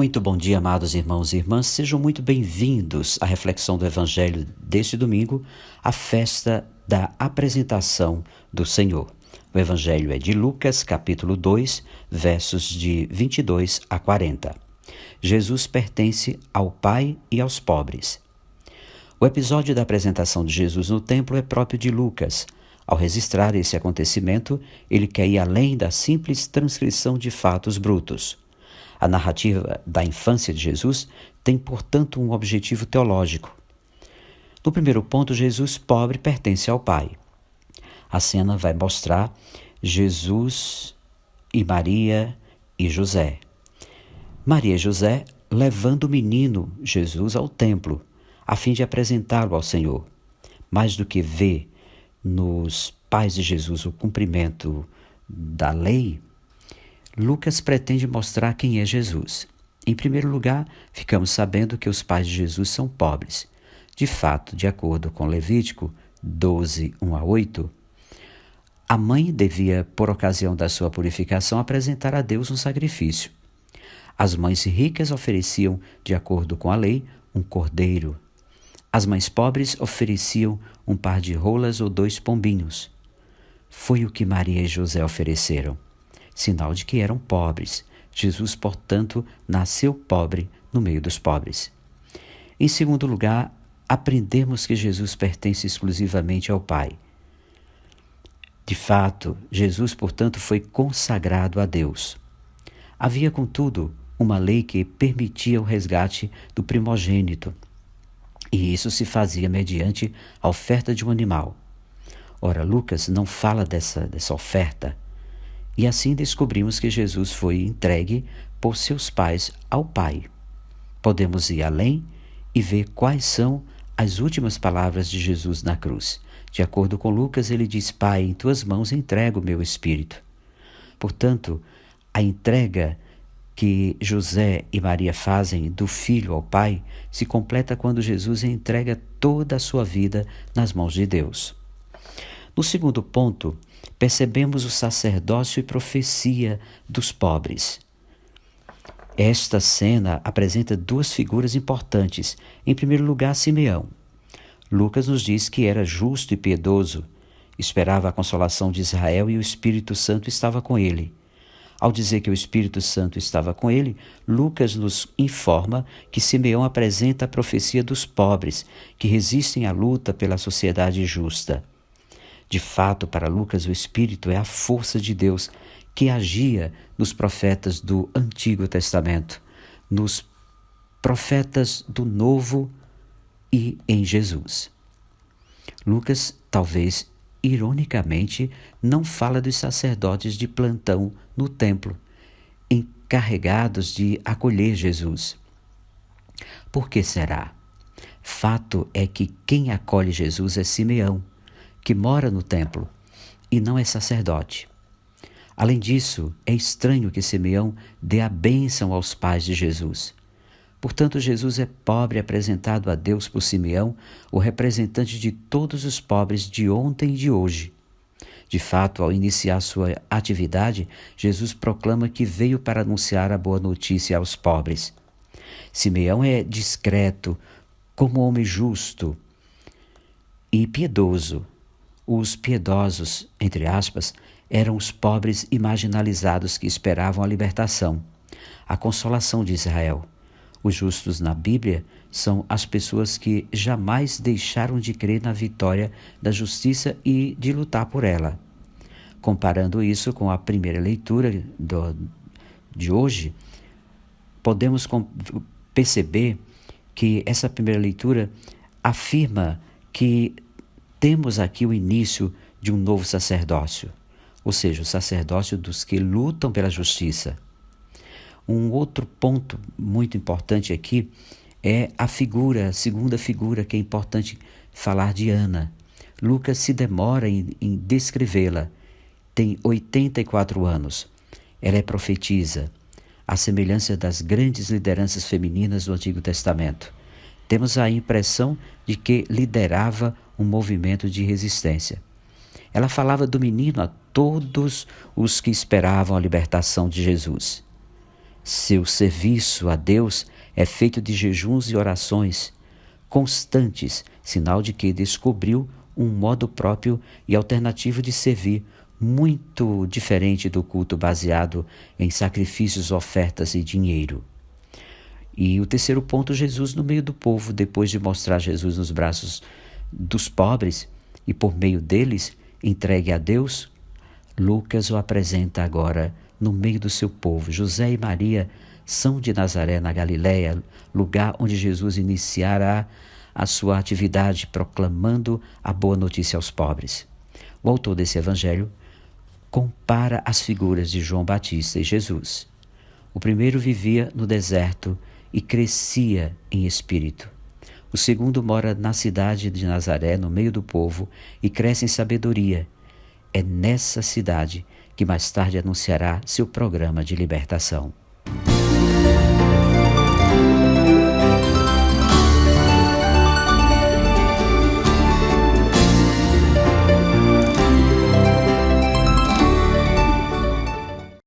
Muito bom dia, amados irmãos e irmãs. Sejam muito bem-vindos à reflexão do Evangelho deste domingo, a festa da apresentação do Senhor. O Evangelho é de Lucas, capítulo 2, versos de 22 a 40. Jesus pertence ao Pai e aos pobres. O episódio da apresentação de Jesus no templo é próprio de Lucas. Ao registrar esse acontecimento, ele quer ir além da simples transcrição de fatos brutos. A narrativa da infância de Jesus tem, portanto, um objetivo teológico. No primeiro ponto, Jesus pobre pertence ao Pai. A cena vai mostrar Jesus e Maria e José. Maria e José levando o menino Jesus ao templo, a fim de apresentá-lo ao Senhor. Mais do que ver nos pais de Jesus o cumprimento da lei, Lucas pretende mostrar quem é Jesus. Em primeiro lugar, ficamos sabendo que os pais de Jesus são pobres. De fato, de acordo com Levítico 12, 1 a 8, a mãe devia, por ocasião da sua purificação, apresentar a Deus um sacrifício. As mães ricas ofereciam, de acordo com a lei, um cordeiro. As mães pobres ofereciam um par de rolas ou 2 pombinhos. Foi o que Maria e José ofereceram, sinal de que eram pobres. Jesus, portanto, nasceu pobre no meio dos pobres. Em segundo lugar, aprendemos que Jesus pertence exclusivamente ao Pai. De fato, Jesus, portanto, foi consagrado a Deus. Havia, contudo, uma lei que permitia o resgate do primogênito, e isso se fazia mediante a oferta de um animal. Ora, Lucas não fala dessa oferta, e assim descobrimos que Jesus foi entregue por seus pais ao Pai. Podemos ir além e ver quais são as últimas palavras de Jesus na cruz. De acordo com Lucas, ele diz: Pai, em tuas mãos entrego o meu espírito. Portanto, a entrega que José e Maria fazem do filho ao Pai se completa quando Jesus entrega toda a sua vida nas mãos de Deus. No segundo ponto, percebemos o sacerdócio e profecia dos pobres. Esta cena apresenta 2 figuras importantes. Em primeiro lugar, Simeão. Lucas nos diz que era justo e piedoso, esperava a consolação de Israel e o Espírito Santo estava com ele. Ao dizer que o Espírito Santo estava com ele, Lucas nos informa que Simeão apresenta a profecia dos pobres, que resistem à luta pela sociedade justa. De fato, para Lucas, o Espírito é a força de Deus que agia nos profetas do Antigo Testamento, nos profetas do Novo e em Jesus. Lucas, talvez ironicamente, não fala dos sacerdotes de plantão no templo, encarregados de acolher Jesus. Por que será? Fato é que quem acolhe Jesus é Simeão, que mora no templo e não é sacerdote. Além disso, é estranho que Simeão dê a bênção aos pais de Jesus. Portanto, Jesus é pobre apresentado a Deus por Simeão, o representante de todos os pobres de ontem e de hoje. De fato, ao iniciar sua atividade, Jesus proclama que veio para anunciar a boa notícia aos pobres. Simeão é discreto, como homem justo e piedoso. Os piedosos, entre aspas, eram os pobres e marginalizados que esperavam a libertação, a consolação de Israel. Os justos na Bíblia são as pessoas que jamais deixaram de crer na vitória da justiça e de lutar por ela. Comparando isso com a primeira leitura de hoje, podemos perceber que essa primeira leitura afirma que temos aqui o início de um novo sacerdócio, ou seja, o sacerdócio dos que lutam pela justiça. Um outro ponto muito importante aqui é a segunda figura que é importante falar de Ana. Lucas se demora em descrevê-la. Tem 84 anos. Ela é profetisa, à semelhança das grandes lideranças femininas do Antigo Testamento. Temos a impressão de que liderava um movimento de resistência. Ela falava do menino a todos os que esperavam a libertação de Jesus. Seu serviço a Deus é feito de jejuns e orações constantes, sinal de que descobriu um modo próprio e alternativo de servir, muito diferente do culto baseado em sacrifícios, ofertas e dinheiro. E o terceiro ponto, Jesus no meio do povo, depois de mostrar Jesus nos braços dos pobres e por meio deles entregue a Deus, Lucas o apresenta agora no meio do seu povo. José e Maria são de Nazaré, na Galiléia, lugar onde Jesus iniciará a sua atividade proclamando a boa notícia aos pobres. O autor desse evangelho compara as figuras de João Batista e Jesus. O primeiro vivia no deserto e crescia em espírito. O segundo mora na cidade de Nazaré, no meio do povo, e cresce em sabedoria. É nessa cidade que mais tarde anunciará seu programa de libertação.